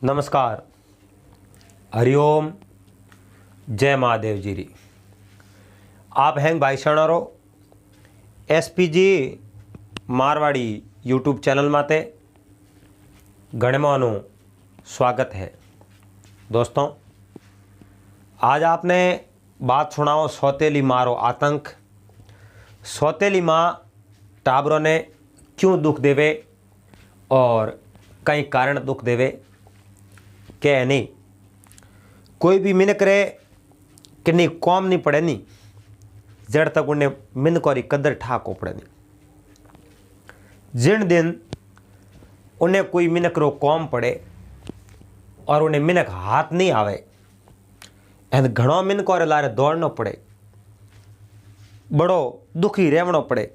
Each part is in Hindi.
नमस्कार, हरिओम, जय महादेव जी री। आप हैं भाई शणारो एसपीजी मारवाड़ी यूट्यूब चैनल माते घणे मानु स्वागत है। दोस्तों, आज आपने बात सुनाओ सौतेली मारो आतंक। सौतेली माँ टाबरों ने क्यों दुख देवे और कई कारण दुख देवे के नहीं। कोई भी मिनक रे किन्नी कौम नहीं पड़े नहीं जड़ तक उन्हें मिनक और कदर ठाको पड़े नहीं। जिन दिन उन्हें कोई मिनक रो कौम पड़े और उन्हें मिनक हाथ नहीं आवे एंड घणो मिनक और लारे दौड़ना पड़े, बड़ो दुखी रहवनो पड़े।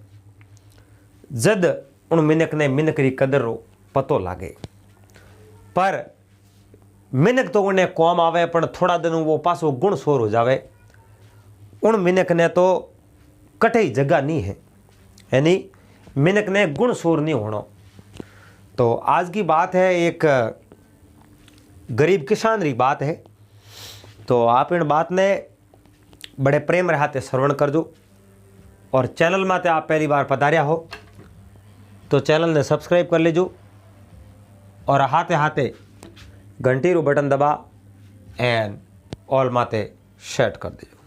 जद उन मिनक ने मिनक री कदर रो पतो लागे। पर मिनक तो उन्हें कौम आवे पण थोड़ा दिन वो पासो गुण सोर हो जावे। उन मिनक ने तो कटे जगह नहीं है, यानी मिनक ने गुण सोर नहीं होना। तो आज की बात है, एक गरीब किसान री बात है। तो आप इन बात ने बड़े प्रेम रहते श्रवण कर दो। और चैनल में आप पहली बार पधारिया हो तो चैनल ने सब्सक्राइब कर लीजो और हाथे हाथे घंटी रू बटन दबा एंड ऑल माते सेट कर दीजो।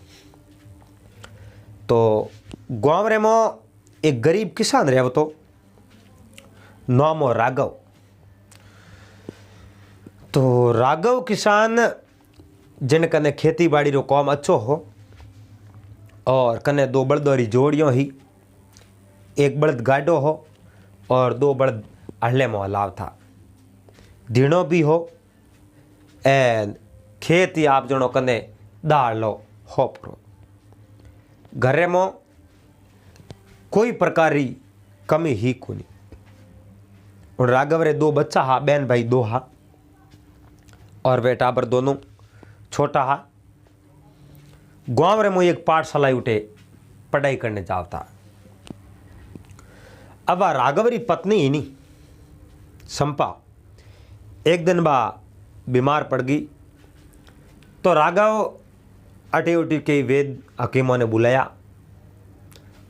तो गाँव रे में एक गरीब किसान रहे तो नामो राघव। तो राघव किसान जिन कने खेती बाड़ी रो काम अच्छो हो और कने दो बलदोरी जोड़ियों ही, एक बलद गाडो हो और दो बलद अहले में अलाव था। धीणो भी हो एंड खेती आप जनो कने दाल लो होपरो। घरे में कोई प्रकार री कमी ही कोनी। उन राघव रे दो बच्चा हा, बहन भाई दो हा और वे टाबर दोनों छोटा हा। गाँव रे में एक पाठशाला उठे पढ़ाई करने जाता। अब राघव री पत्नी ही नहीं संपा एक दिन बा बीमार पड़ गई। तो राघव अटी उटी के वेद हकीमों ने बुलाया,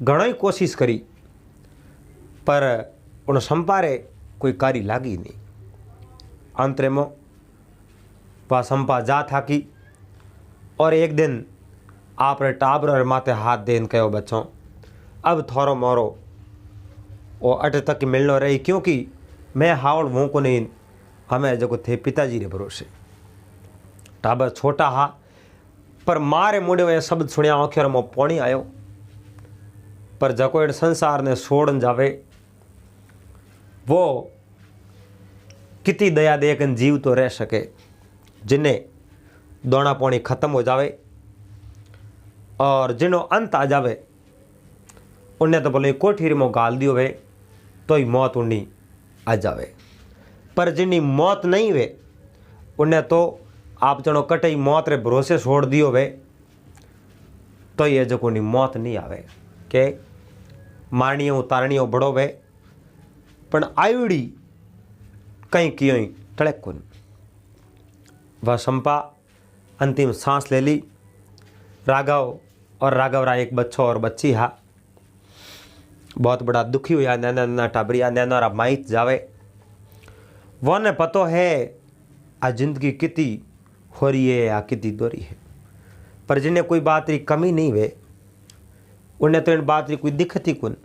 घणो ही कोशिश करी पर उन संपारे कोई कारी लागी नहीं। अंतरे में वह संपा जा थाकी और एक दिन आप रे टाबर और माथे हाथ देन कहो, बच्चों अब थोरो मोरो वो अट तक मिलनो रही, क्योंकि मैं हावड़ वो को नहीं, हमें जो थे पिताजी रे भरोसे। टाबर छोटा हा पर मारे मुड़े वे शब्द सुनिया आखिर में पौनी आयो। पर जको इन संसार ने छोड़न जावे वो कितनी दया देकर जीव तो रह सके। जिन्हें दोना पौनी खत्म हो जावे और जिन्हों अंत आ जावे उन्हें तो बोले कोठीर में गाल दियो वे तो ही मौत उन्नी आ जावे। पर जिन्नी मौत नहीं वे उन्हें तो आप जनो कटे मौत रे भरोसे छोड़ दियो वे तो ये जो कोनी मौत नहीं आवे के मारनियों उतारनियों बड़ो वे पण आयुड़ी कहीं कियों टड़क कुन। वह संपा अंतिम सांस ले ली। राघव और राघव रा एक बच्चो और बच्ची हा। बहुत बड़ा दुखी हुआ। नैना नैना टाबरिया नैना माइत जावे। वो ने पतो है आ जिंदगी कितनी हो रही है या कितनी दोरी है। पर जिन्हें कोई बात री कमी नहीं वे उन्हें तो इन बात री कोई दिक्कत ही कुन।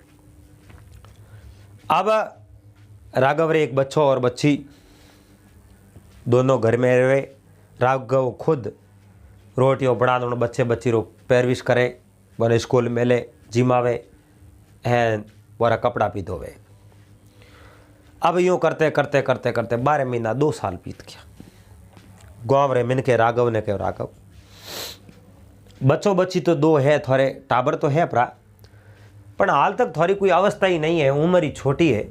अब राघव रे एक बच्चो और बच्ची दोनों घर में रहे। राघव खुद रोटियों बना दो बच्चे बच्ची रो पैरविश करे, बने स्कूल मेले जिमावे एंड वारा कपड़ा भी धोवे। अब यूँ करते करते करते करते 12 महीना 2 साल बीत गया। गाँव रे मिनके राघव ने कहो, राघव बच्चों बच्ची तो 2 है, थोड़े टाबर तो है परा, पर हाल तक थोड़ी कोई अवस्था ही नहीं है, उम्र ही छोटी है।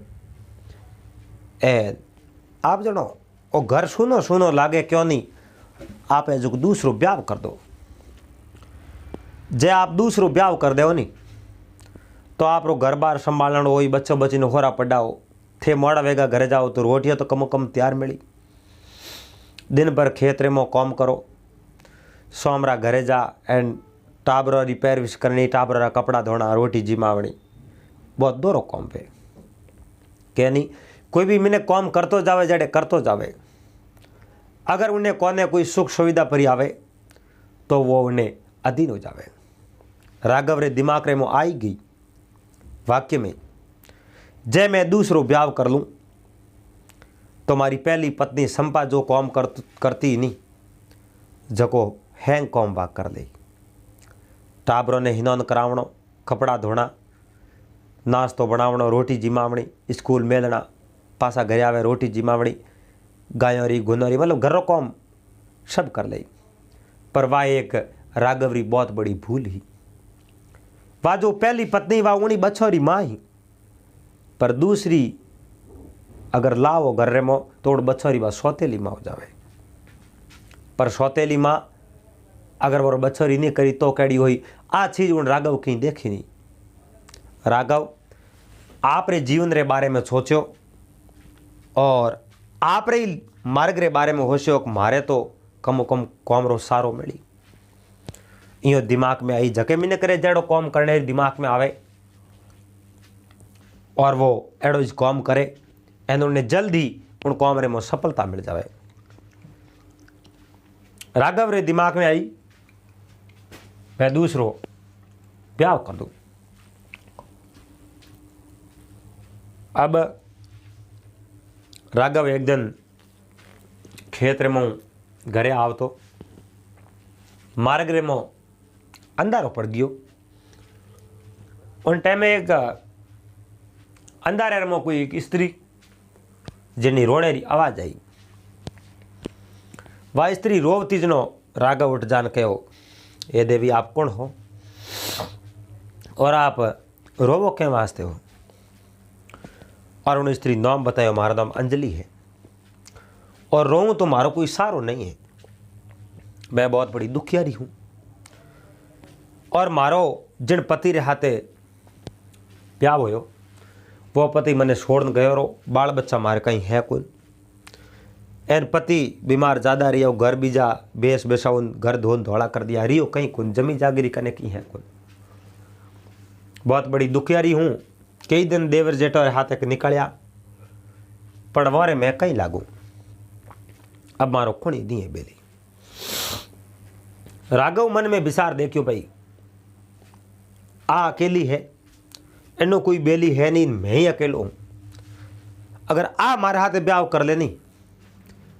आप जनो वो घर सुनो सुनो लागे क्यों नहीं, आप जो दूसरो ब्याह कर दो। जे आप दूसरो ब्याह कर दो नहीं तो आप रो घर बार संभालन हो, बच्चों बच्ची ने होरा पड़ाओ थे, मोड़ा वेगा घरे जाओ तो रोटियां तो कमो कम तैयार मिली। दिन भर खेतरे में काम करो, सोमरा घरे जा एंड टाबरा री पैरविश करनी, टाबरा कपड़ा धोना, रोटी जिमावणी, बहुत दोरो काम पे के नहीं। कोई भी मैंने काम करतो जावे, जड़े करतो जावे। अगर उन्हें कोने कोई सुख सुविधा परी आवे तो वो उन्हें अधीन हो जावे। राघव रे दिमाग रे में आई गई वाक्य में, जय मैं दूसरो ब्याह कर लूँ तो मारी पहली पत्नी संपा जो काम करती नहीं, जको हैंग काम वाक कर ले। टाबरों ने हिनौन करावणो, कपड़ा धोना, नाश्तो बनावणो, रोटी जिमावणी, स्कूल मेलना, पासा घरे आवे रोटी जिमावणी, गायों री गुनोरी, मतलब घर काम सब कर ले। पर वह एक राघव री बहुत बड़ी भूल ही। वह जो पहली पत्नी वह उनी बछोरी माँ ही, पर दूसरी अगर लाओ घर रे मो तो बछोरी वह सौतेली माँ हो जावे। पर सौतेली माँ अगर वो बछोरी नहीं करी तो कैडी हुई। आ चीज उन राघव कहीं देखी नहीं। राघव आप रे जीवन रे बारे में सोचो और आप रे मार्ग रे बारे में होशियो कि मारे तो कम कॉमरो सारो मिली। इो दिमाग में आई जके मिने करे जड़ो कॉम करने दिमाग में आवे और वो एड़ो कॉम करे एन उन्हें जल्दी उन कॉम रे में सफलता मिल जावे। राघव रे दिमाग में आई मैं दूसरो ब्याह कर दूं। अब राघव एक दिन खेत रे में घरे आवतो, मार्ग रे में अंधारो पड़ गयो। उन टाइम एक अंधारे में कोई एक स्त्री जिनी रोने री आवाज आई। वह स्त्री रोवती जनो राघव उठ जान कहो, ये देवी आप कौन हो और आप रोवो के वास्ते हो? और उन्हें स्त्री नाम बतायो, मारा नाम अंजलि है और रोऊं तो मारो कोई सारो नहीं है। मैं बहुत बड़ी दुखियारी हूं और मारो जिन पति रे हाथे ब्याह होयो वो पति मने छोड़न गयो रो। बाल बच्चा मारे कहीं है कोई। एन पति बीमार ज़्यादा रियो, घर बीजा बेस बेसाउन घर धोन धोला कर दिया, रियो कहीं कुन जमी जागिरी कने की है कुन। बहुत बड़ी दुखियारी हूँ। कई दिन देवर जेठो हाथ एक निकलिया पण वारे मैं कहीं लागू। अब मारो खुणी दिए बेली। राघव मन में विचार देखियो भाई आ अकेली है, एनो कोई बेली है नहीं, मैं ही अकेलो हूँ। अगर आ मारे हाथे ब्याह कर लेनी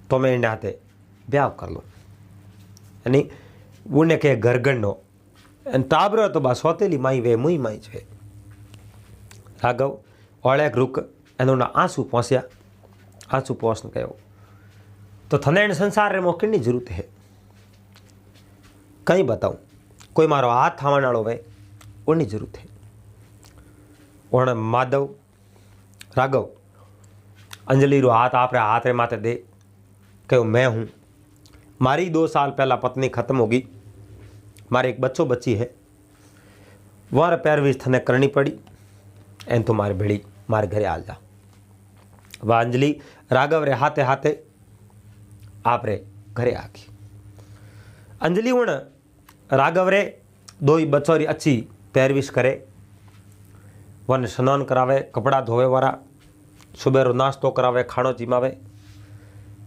तो मैं इन हाथे ब्याह कर लूँ। यानी उन्हें के घर गणनो टाबरो तो बस सौतेली माई वे मुई माई छे। राघव ओळेक रुक एनोना आंसू पहुँचा। आंसू पहुँचने कहो तो थने इन संसार रे मोकलनी जरूरत है। कहीं बताऊँ कोई मारो हाथ थावण वालों वे उन्नी जरूरत है। और माधव राघव अंजलि रो हाथ आप हाथ रे माथे दे कहो मैं हूँ। मारी 2 साल पहला पत्नी खत्म होगी, मारे एक बच्चो बच्ची है, वहाँ पैरवी थने करनी पड़ी एन तो मारे भेड़ी मारे घरे आ जा। वह अंजलि राघव रे हाथे हाथे आप रे घरे आ गई। अंजलि हूँ राघव रे 2 बच्चों अच्छी पैरविश करे, वन स्नान करावे, कपड़ा धोवे वारा, सुबह रो नाश्तो करावे, खाणो जिमावे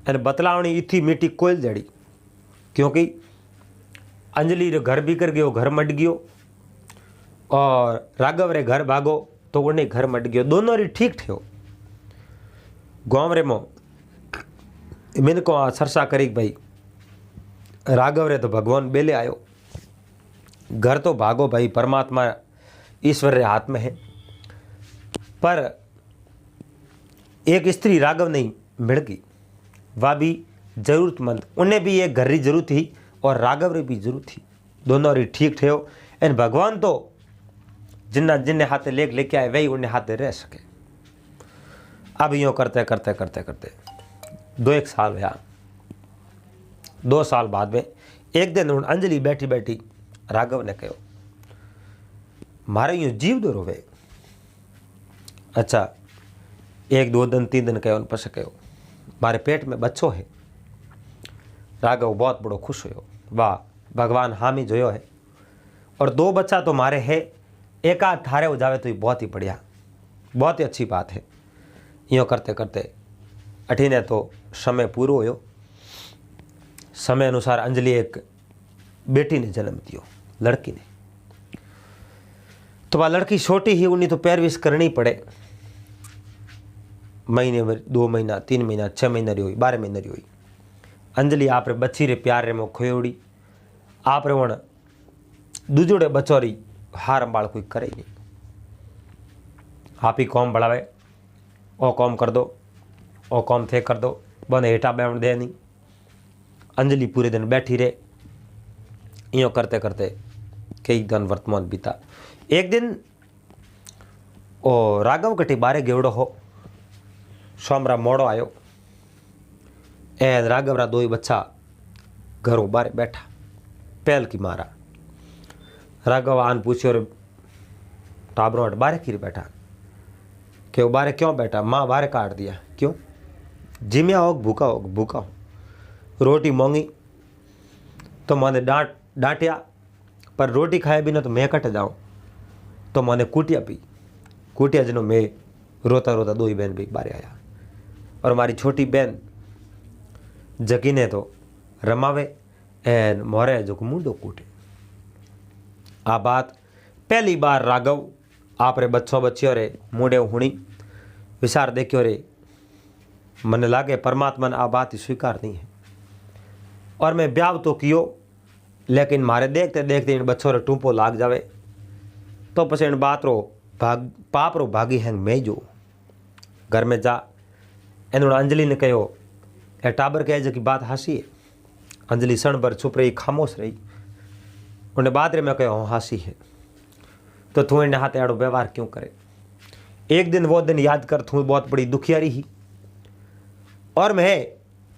एन बतलावणी इथी मीठी कोयल जड़ी। क्योंकि अंजलि रे घर बिगड़ गयो, घर मट गयो और राघव रे घर भागो तो उन्हें घर मट गयो। दोनों री ठीक थे। गाँव रे मो मैंने को सरसा करी भाई राघव रे तो भगवान बेले आयो, घर तो भागो भाई, परमात्मा ईश्वर रे हाथ में है। पर एक स्त्री राघव नहीं मिल गई, वह भी जरूरतमंद, उन्हें भी एक घर की जरूरत थी और राघव रे भी जरूरत थी। दोनों री ठीक थे। एन भगवान तो जिन्ना जिन्ने हाथे लेके आए वही उन्हें हाथे रह सके। अब यूँ करते करते करते करते 2-1 साल हुआ। 2 साल बाद में एक दिन अंजलि बैठी बैठी राघव ने कहो मारे यूँ जीव दो रोवे। अच्छा 1-2 दिन 3 दिन कहो पछ कहो मारे पेट में बच्चो है। राघव बहुत बड़ो खुश हो, वाह भगवान हामी जोयो है, और 2 बच्चा तो मारे है, एक आध थारे हो जावे तो ये बहुत ही बढ़िया, बहुत ही अच्छी बात है। यूँ करते करते अठीने तो समय पूरो हो। समय अनुसार अंजलि एक बेटी ने जन्म दियो, लड़की ने। तो वह लड़की छोटी ही, उन्हें तो पैरविश करनी पड़े। महीने भर, 2 महीना, 3 महीना, 6 महीना रही हुई, 12 महीना रही हुई। अंजलि आप रे बच्ची रे प्यार रे मो खोयोड़ी, आप रे वण दूजोड़े बचोरी हार बाल कोई करे नहीं। आप ही कौम बढ़ावे, ओ कौम कर दो, ओ कौम थे कर दो, बने हेठा बैठ दे नहीं। अंजलि पूरे दिन बैठी रहे। यूँ करते करते कई दिन वर्तमान बीता। एक दिन ओ राघव कटी बारे गेवड़ो हो, सोमरा मोड़ो आयो, एन राघव रा 2 ही बच्चा घरों बारे बैठा, पहल की मारा। राघव आन पूछो, रे टाबरों हट बारे की बैठा, कि वो बारे क्यों बैठा? माँ बारे काट दिया। क्यों? जिम्या हो भूखा हो, भूखा हो। रोटी मांगी तो मैंने डांटिया, पर रोटी खाए बिना तो मैं कट जाऊँ, तो मैंने कुटिया पी। कुटिया जनो मैं रोता रोता 2 ही बहन भी बारे आया, और हमारी छोटी बहन जकी ने तो रमावे एन मोरे जो मुंडो कूटे। आ बात पहली बार राघव आप रे बच्चों बच्चियों रे मुंडे हुणी विचार देखियो रे, मन लागे परमात्मा ने आ बात ही स्वीकार नहीं है। और मैं ब्याह तो कियो, लेकिन मारे देखते देखते इन बच्चों रे टूंपो लाग जावे, तो पछे इन बात रो पाप रो भागी हैंग मैं जो घर में जा। एन अंजलि ने कहो, ए टाबर कहे जो की बात हासी है। अंजलि क्षण भर चुप रही, खामोश रही। उन्हें बाद रे मैं कहो हासी है, तो तू इन हाथ एड़ो व्यवहार क्यों करे? एक दिन वो दिन याद कर, तू बहुत बड़ी दुखियारी ही, और मैं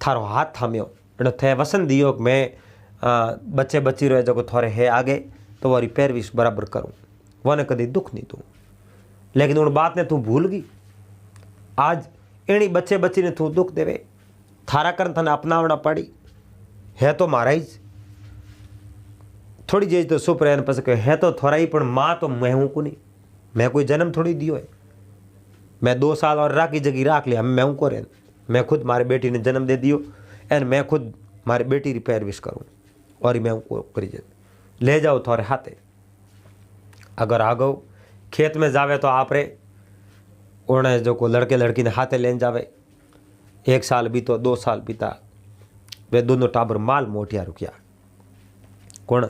थारो हाथ थाम्यो, थे वसन दियो कि मैं बच्चे बच्ची रहे जो थोड़े है आगे, तो वो पैरविश बराबर करूँ, वने कभी दुख नहीं दूँ। लेकिन उन बात ने तू भूल गई। आज एनी बच्चे बच्ची ने तू दुख देवे, थारा कर थने अपनावना पड़ी है, तो मारा ही थोड़ी जेज तो सुप रहे पस है, तो थोड़ा ही, पर माँ तो मैं हूँ को नहीं, मैं कोई जन्म थोड़ी दियो है। मैं 2 साल और राखी जगी राख लिया, मैं हूँ को रह, मैं खुद मारी बेटी ने जन्म दे दियो, एन मैं खुद मारी बेटी री पैरविश करूँ, और मैं उनको करी ले जाओ थोड़े हाथे। अगर आगो खेत में जावे तो आप रे उन्हें जो को लड़के लड़की ने हाथे लेन जावे। 1 साल बीतो, 2 साल बीता, वे दोनों टाबर माल मोटिया रुकिया। कौन?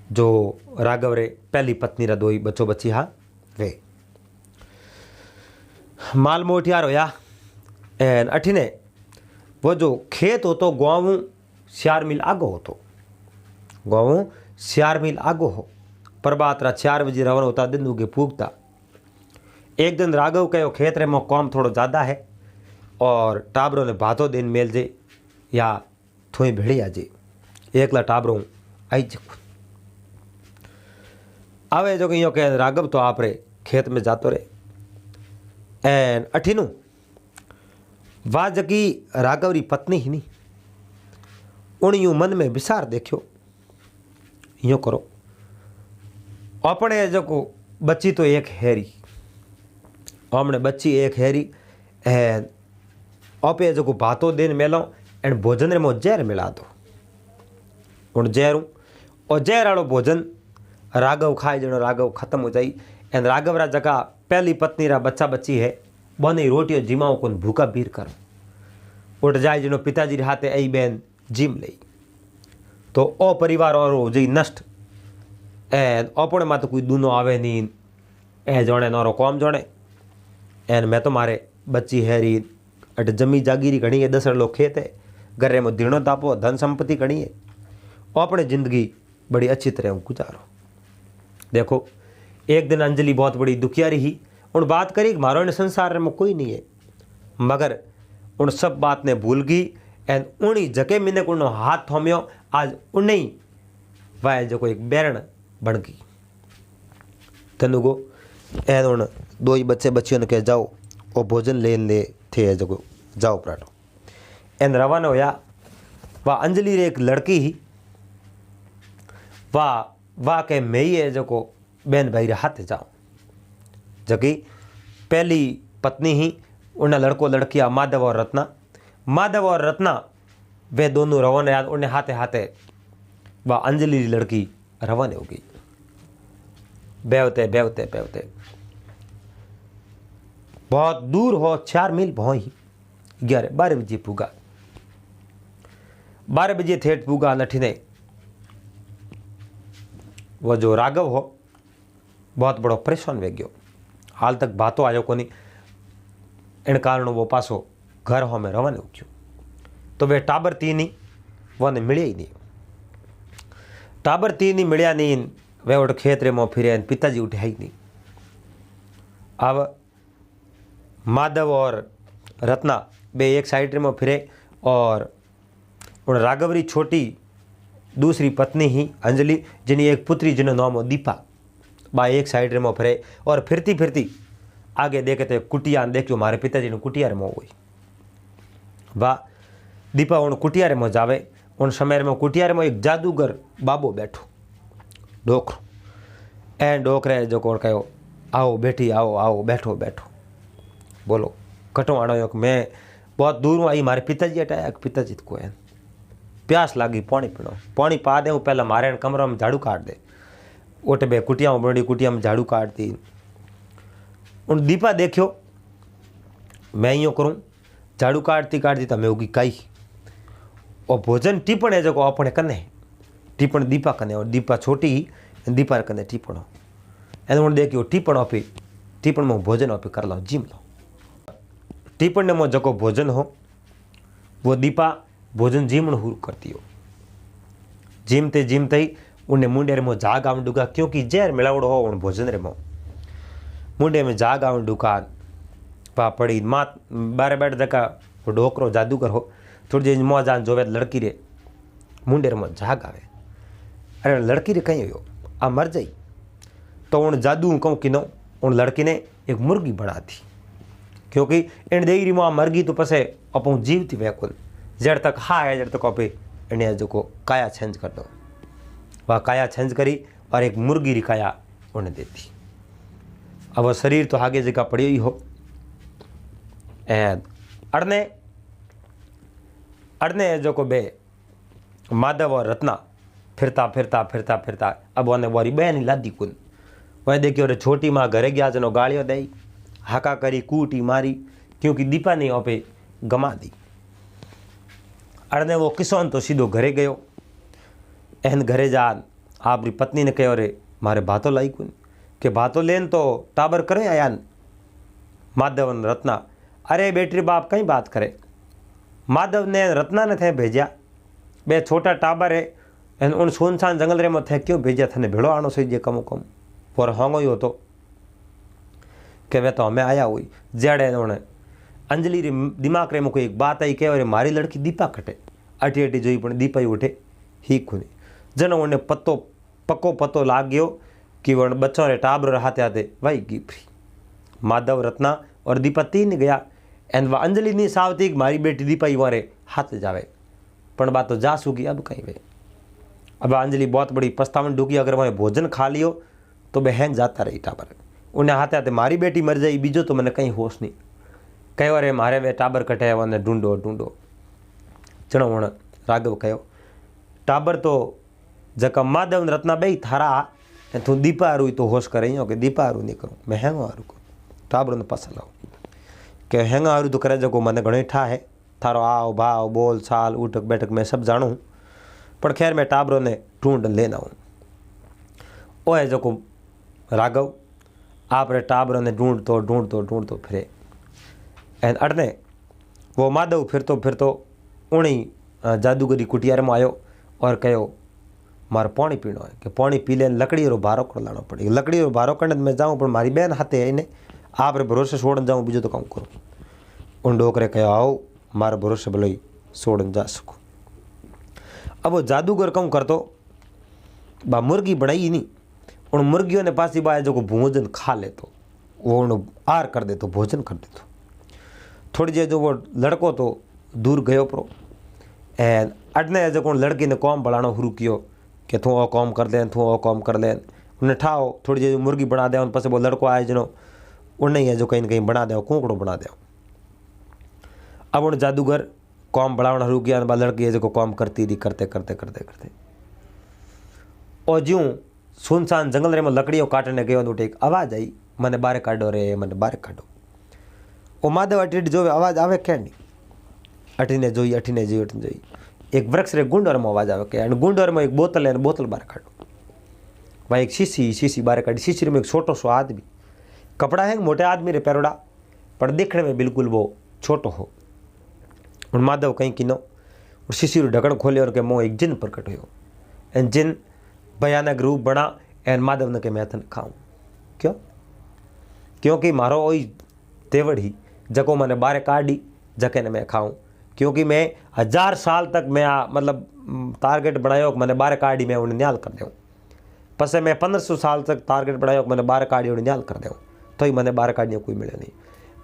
जो राघव रे पहली पत्नी रा 2 ही बच्चों बच्ची, हाँ वे माल मोटियार होया। एन अठीने वो जो खेत हो तो गाँव 4 मील आगो हो, तो गाँव 4 मील आगो हो। प्रभात रा 4 बजे रवाना होता, दिन उगे फूकता। एक दिन राघव कहो, खेत रे मो काम थोड़ो ज़्यादा है, और टाबरों ने भातो दिन मेल जे या थोड़ी भेड़ी आ जे, एकला टाबरों आई जे आवे। जो कहो कह राघव तो आप रे खेत में जातो रे। एन अठीनू वाह जकी राघव री पत्नी ही नहीं, उन यूं मन में विचार देखियो, यूँ करो अपने जो को बच्ची तो एक हैरी, हमने बच्ची एक हैरी, एन आपे जो को भातो दिन मेलो, एन भोजन रे मो जहर मिला दो। उन जहरों और जहर वालों भोजन राघव खाए, जनो राघव खत्म हो जाई। एन राघव रा जगह पहली पत्नी रा बच्चा बच्ची है, बने रोटियों जिमाओं को भूखा बीर कर उठ जाए, जनो पिताजी रे हाथे आई बहन जिम लई, तो ओ परिवार और हो जाई नष्ट। एन अपने में तो कोई दूनो आवे नहीं, ए जोड़े नौरो कौम जोड़े। एन मैं तो मारे बच्ची हैरी, अट जमी जागीरी घनी है, 10 लोग खेत है, घरे में दीणो तापो, धन संपत्ति घनी है, अपने जिंदगी बड़ी अच्छी तरह गुजारो। देखो एक दिन अंजलि बहुत बड़ी दुखियारी ही, उन बात करी कि मारो ने संसार में कोई नहीं है, मगर उन सब बात ने भूल गई। एन उन्हीं जके मिने को हाथ थोमियो, आज उन्हीं वह जो कोई एक बैरण बन गई। तनुगो एन उन 2 ही बच्चे बच्चियों ने कह जाओ वो भोजन लेन ले थे, जो जाओ पराठो। एन रवाना होया वाह अंजलि रे एक लड़की ही वाह के मैं ही जो को बेन भाई रे हाथ जाऊँ जबकि पहली पत्नी ही उन्हें लड़को लड़किया माधव और रत्ना वे दोनों रवाना याद उन्हें हाथे हाथे वह अंजलि की लड़की रवाना हो गई। बेवते बहुत दूर हो 4 मील भोई 12 बजे पूगा 12 बजे थेट पूगा नठीने वो जो राघव हो बहुत बड़ो परेशान वे गयो। हाल तक बातों आयो कोनी इन कारण वो पासो घर हो में रवाना हो गयो। तो वे टाबर तीन वो ने मिले ही नहीं। टाबर तीन मिलया नहीं वे उठ खेत रे मो फिरे पिताजी उठे ही नहीं। अब माधव और रत्ना बे एक साइड रे मो फिरे और उन राघवरी छोटी दूसरी पत्नी ही अंजलि जिनी एक पुत्री जिनो नाम हो दीपा बा एक साइड रे मो फिरे और फिरती आगे देखते कुटिया देखो मारे पिताजी ने कुटिया रे मो हुई। वाह दीपा उन कुटिया रे मो जावे। उन समय में कुटिया रे मो एक जादूगर बाबो बैठो डोकरो एन डोकरे जो कौन कहो आओ बेटी आओ बैठो बोलो कटो आनो मैं बहुत दूर हूँ आई मारे पिताजी हटाया पिताजी को है प्यास लागी पानी पीनो पानी पा दे पहला मारे कमरा में झाड़ू काट दे उठ बे कुटिया में बड़ी कुटिया में झाड़ू काट दी। उन दीपा देखियो मैं यो करूँ झाड़ू काटती तो मैं होगी कई और भोजन टिप्पण है जो अपने कने टिप्पण दीपा कने और दीपा छोटी दीपा कने टिप्पण एने उन देखियो टिप्पण में भोजन आपे कर लो जिम लो टिप्पण में जो भोजन हो वो दीपा भोजन जिमण हुर करती हो। जिमते ही उन्हें मुंडे रे मो जाग आवन डुगा क्योंकि जहर मिलावड़ो हो उन भोजन रे मो मुंडे में जाग आवन डुका पड़ी मात बारे बैठ जका डोकरो जादूगर हो थोड़ी देर मो जान जोवे लड़की रे मुंडे रे मो जाग आवे अरे लड़की रे कहीं हो आ मर जाई तो उन जादू कहूँ कि नो उन लड़की ने एक मुर्गी बना दी क्योंकि इन देरी में मर गई तो पसे अपू जीवती वैकुल जड़ तक है जड़ तक अपे इन्हें जो को काया छेंज कर दो वह काया छेंज करी और एक मुर्गी री काया उन्हें देती। अब वह शरीर तो आगे जगह पड़ी ही हो एंड अड़ने जो को बे माधव और रत्ना फिरता अब उन्हें वारी बहन ही लादी कुन वह देखियो रे छोटी माँ घरे गया जनो गालियों दई हाका करी कूटी मारी क्योंकि दीपा ने आपे गमा दी। अड़ने वो किसान तो सीधो घरे गयो एहन घरे जान आपरी पत्नी ने कहो रे मारे बातों लाई कुन के बातों लेन तो टाबर करे आयान माधव ने रत्ना अरे बेटी बाप कहीं बात करे माधव ने रत्ना ने थे भेजा बे छोटा टाबर है एन उन सुनसान जंगल रे में थे क्यों भेजा थने भेड़ो आनो सही जे कमो कम पर होंगो ही हो तो के वे तो हमें आया हुई जड़े उन्हें अंजलि रे दिमाग रे में कोई एक बात आई कहे मारी लड़की दीपा कटे अटी जोई पण दीपा ही उठे ही खुनी जन उन्हें पक्को पतो लाग गयो कि वह बच्चों रे टाबर हाथे वही गी फ्री माधव रत्ना और दीपा तीन गया एन वह अंजलि नहीं सावती मारी बेटी दीपा ही वारे हाथ जावे पण बात तो जा सूगी अब कहीं वे अब अंजलि बहुत बड़ी पछतावन डूकी अगर वह भोजन खा लियो तो बे हैंग जाता रही टाबर उन्हें हाथे हाथे मारी बेटी मर जाई बीजो तो मैंने कहीं होश नहीं कहो अरे मारे वे टाबर कटे वन ढूंढो चलो हूँ राघव कहो टाबर तो जका माधव रत्ना बे थारा तू दीपा हारू तो होश करे कि दीपा हारू नहीं करूँ मैं हैंग हारू करूँ टाबर ने पसंद आओ कि हैंग हारू तो करे जो मैंने घणो ठा है थारो आओ भाव बोल चाल उठक बैठक मैं सब जानूँ पर खैर मैं टाबरों ने ढूंढ लेना हूँ वो है जो राघव आप रे टाबरों ने ढूंढतो फिरे एन अड़ने वो माधव फिरतो उणी जादूगरी कुटिया में आयो और कहो मारे पानी पीनो है कि पानी पी ले लकड़ी रो भारो कर लाना पड़े लकड़ी रो भारो करने मैं जाऊँ पर मारी बहन हाथे है इन्हें आप रे भरोसे छोड़न जाऊँ बीजो तो काम करूँ उन डोकरे कहो आओ मारे भरोसे भले ही छोड़न जा सकूँ। अब वो जादूगर कम करतो बा मुर्गी बनाई नहीं उन मुर्गियों ने पासी बाय जो भोजन खा ले तो वो उन आर कर दे तो भोजन कर दे तो थोड़ी देर जो वो लड़को तो दूर गयो परो एन अडने जो लड़की ने कॉम बढ़ाना शुरू कियो कि तू ओ कॉम कर लें, तू ओ कॉम कर लें। उन्हें ठाओ थोड़ी जी मुर्गी बना दे, पास वो लड़को आए जनो उन्हें है जो कहीं न कहीं बना दे, कुकड़ो बना दे। अब उन जादूगर कॉम बढ़ाना शुरू किया, लड़की है जो कॉम करती थी, करते करते करते करते और ज्यों सुनसान जंगल में लकड़ियों काटने गयो तो एक आवाज़ आई, मैंने बाहर काढ़ो रे, मैंने बाहर काढ़ो। वो माधव अटीट जो आवाज़ आवे क्या नहीं, अठीने जोई अठीने जोई अठीने जोई, एक वृक्ष रे गुंडर में आवाज़ आवे के, गुंडर में एक बोतल है, बोतल बाहर काढ़ो। भाई एक शीशी बाहर काढ़ी, शीशी में एक छोटो सो आदमी, कपड़ा है मोटे आदमी रे पैरोड़ा, पर देखने में बिल्कुल वो छोटो हो। और माधव कहीं किनो और शीशी रो ढक्कन खोले और के मुँह एक जिन प्रकट हो, एन जिन भयानक रूप बना। एन माधव ने के मैं थन खाऊं, क्यों? क्योंकि मारो वही तेवड़ ही जको मैंने बारे काढ़ी जके ने मैं खाऊं, क्योंकि मैं 1000 साल तक मैं मतलब टारगेट बनायो मैंने बारे काढ़ी मैं उन्हें न्याल कर दूँ। पसे मैं 1500 साल तक टारगेट बनायो मैंने बारे काढ़ी उन्हें न्याल कर दूँ, तो ही मैंने बारे काढ़ी कोई मिले नहीं।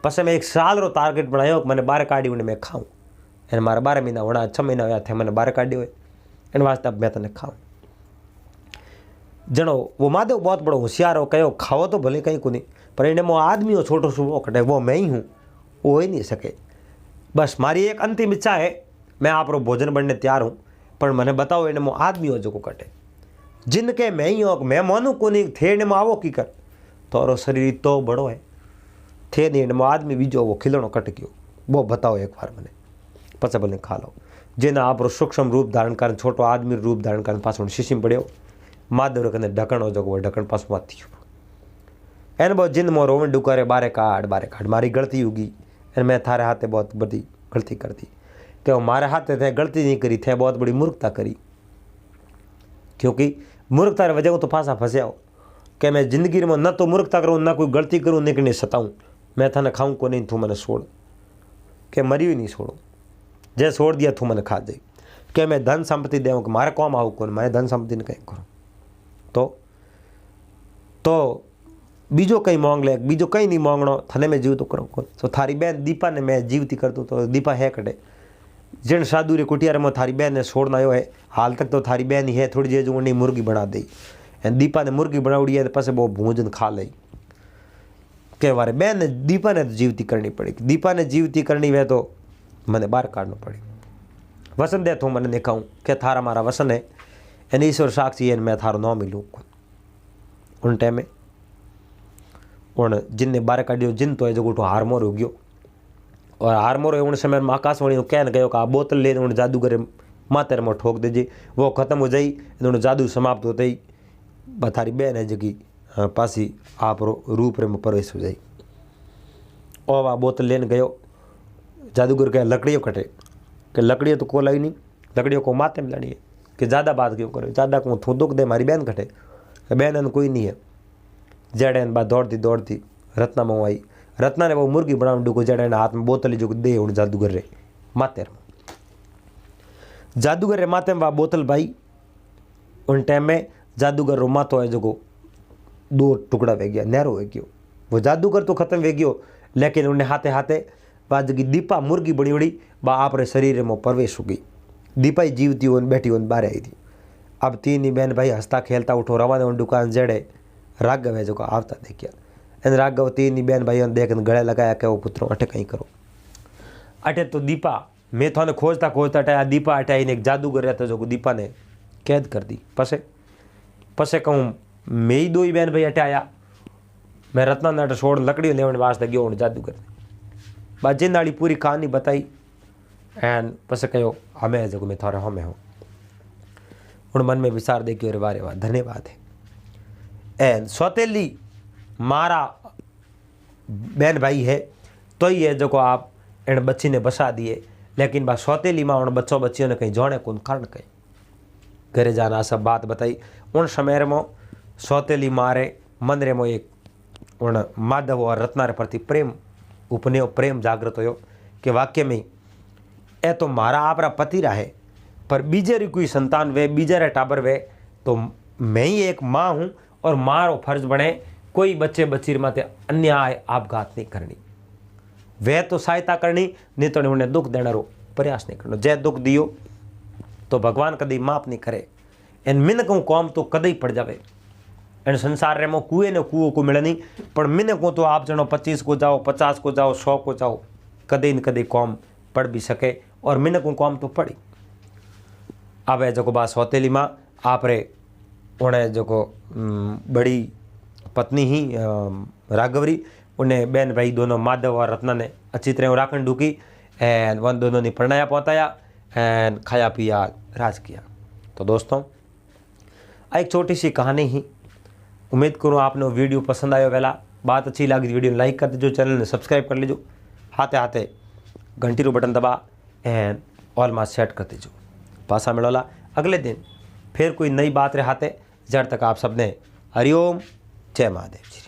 पसे मैं 1 साल रो टारगेट बनायो मैंने बारे काढ़ी उन्हें मैं खाऊं, एन मारा 12 महीना होना 6 महीना हुआ थे मैंने बारे काढ़ी हुए, इन वास्ते अब मैं तने खाऊं। जनो वो माधव बहुत बड़ो होशियार हो, कहो खाओ तो भले कहीं को नहीं, पर इन्हें वो आदमी हो छोटो सो वो कटे, वो मैं ही हूँ, वो ही नहीं सके। बस मारी एक अंतिम इच्छा है, मैं आप रो भोजन बनने तैयार हूँ, पर मैंने बताओ इन्हें वो आदमी हो जो को कटे, जिनके मैं ही हो, मैं मानू को नहीं थे इन्हें आवो की कर, तो शरीर तो बड़ो है थे नहीं इन्हें आदमी बीजो वो खिलणो कट गयो, वो बताओ एक बार मैंने पचा भले खा लो। जिन आप सूक्ष्म रूप धारण कर छोटो आदमी रूप धारण कर पास शीशी में पड़ो, माधव कने ढक्कन हो जो वो ढक्कन पास मत थी एन बहुत जिन मो रोवन डुकारे बारे काट मारी गलती होगी, एन मैं थारे हाथे बहुत बड़ी गलती कर दी, कि मारे हाथे थे गलती नहीं करी थे, बहुत बड़ी मूर्खता करी, क्योंकि मूर्खता रे वजह तो फांसा फंसे हो कि मैं जिंदगी में न तो मूर्खता करूँ ना कोई गलती करूँ नहीं सताऊँ, मैं थाने खाऊँ को नहीं, तू मैंने छोड़ के मरी हुई नहीं छोड़ो, जे छोड़ दिया तू मैंने खा जाई, कि मैं धन संपत्ति देऊँ कि मारे कौम आऊँ कौन, मैं धन संपत्ति ने कहीं करूँ, तो बीजो कहीं मांग ले, बीजो कहीं नहीं मांगनो, थने में जीव तो करूँ कौन। तो थारी बहन दीपा ने मैं जीवती कर दूँ, तो दीपा है कटे जिन साधु रे कुटिया में थारी बहन ने छोड़ना आयो है, हाल तक तो थारी बहन ही है, थोड़ी देर जो उन्हें मुर्गी बना दी, दीपा ने मुर्गी बनाउड़ी है, पास वो भोजन खा ली, के बारे बहन ने दीपा ने तो जीवती करनी पड़ी, दीपा ने जीवती करनी वे तो मैंने बाहर काटना पड़ी। वसन दे तो मैंने दिखाऊँ कि थारा मारा वसन है, एन ईश्वर साक्षी है, मैं थारो न मिलूँ। उन टाइम में उन जिन ने बारे काढ़ियो जिन तो है जो गोटो हारमोर हो गयो, और हारमोर उन समय में आकाशवाणी कहन गयो कि आ बोतल ले उन जादूगर मातर में ठोक दीजिए, वो खत्म हो जाई, उन जादू समाप्त होते ही थारी बहन है जगी पासी आप रूप रे में प्रवेश हो जाई। और वह बोतल लेन गयो, जादूगर के लकड़ियों कटे कि लकड़ियों तो को लाई नहीं, लकड़ियों को माथे में लड़ी है कि ज़्यादा बात क्यों करे, ज़्यादा को थू दुख दे मारी बहन कटे, बहन कोई नहीं है। जड़ेन बाद दौड़ती रत्ना में आई, रत्ना ने वो मुर्गी बना डूको जड़ेन हाथ में बोतल जो दे उन जादूगर रे माते माथे में वह बोतल भाई। उन टाइम में जादूगर रो माथो है जो 2 टुकड़ा वे गया, नहरो वे गयो, वो जादूगर तो खत्म वे गयो, लेकिन उन्हें हाथे हाथे वह जगी दीपा मुर्गी बड़ी बड़ी वह आप शरीर में प्रवेश हो गई, दीपा ही जीवती हो बैठी हो बाहर आई थी। अब 3 ही बहन भाई हंसता खेलता उठो रवाना उन दुकान जड़े राघव है जो का आवता देखिया, इन राघव 3 ही बहन भाई देख गले लगाया कि वो पुत्रों अटे कहीं करो, अटे तो दीपा मैं थाने खोजता अटाया दीपा अटाई ने एक जादूगर रहता जो दीपा ने कैद कर दी। पसे कहूँ मैं ही 2 ही बहन भाई अटाया, मैं रत्ना नाट छोड़ लकड़ी लेवन वास्ते गयो उन जादूगर बात जिन वाली पूरी कहानी बताई, एन पसे कहो हमें जो मैं थारे हमें हूँ उन मन में विचार देखियो रे वारे वाह धन्यवाद है। एन सौतेली मारा बहन भाई है तो ही है जो को आप इन बच्ची ने बसा दिए, लेकिन बा सौतेली माँ उन बच्चियों ने कहीं जोड़े कौन कारण कहीं घरे जाना सब बात बताई। उन समय में सौतेली मारे मन रे में एक उन माधव और रत्ना रे प्रति प्रेम उपनयो प्रेम जागृत हो कि वाक्य में ए तो मारा आपरा पति रहे, पर बीजे री कोई संतान वे बीजे रे टाबर वे तो मैं ही एक माँ हूँ, और मारो फर्ज बने कोई बच्चे बच्ची माते अन्याय आपघात नहीं करनी, वे तो सहायता करनी, नहीं तो उन्हें दुख देना रो प्रयास नहीं करना। जय दुख दियो तो भगवान कदी माफ नहीं करे। एन मिनकों कौम तो कदी पड़ जावे। एन संसार रे मो कुए ने कुओं को मिले नहीं, पर मिनकों तो आप जनो 25 को जाओ, 50 को जाओ, 100 को जाओ, कदी न कदी कौम पढ़ भी सके। और मिनकों कौम तो पड़ी। अब जो बात सौतेली माँ आप रे उन्हें जो बड़ी पत्नी ही राघवरी, उन्हें बहन भाई दोनों माधव और रत्ना ने अच्छी तरह राखण ढूकी एंड वन दोनों ने प्रणाया पहुँचाया एंड खाया पिया राज किया। तो दोस्तों एक छोटी सी कहानी ही, उम्मीद करूँ आपने वीडियो पसंद आयो। पहला बात अच्छी लगी वीडियो लाइक कर दीजिए, चैनल ने सब्सक्राइब कर लीजिए, हाथे हाथे घंटी रो बटन दबा एंड ऑल मास सेट कर दीजिए। पासा मिलोला अगले दिन फिर कोई नई बात रहाते। जब तक आप सबने हरिओम, जय महादेव जी।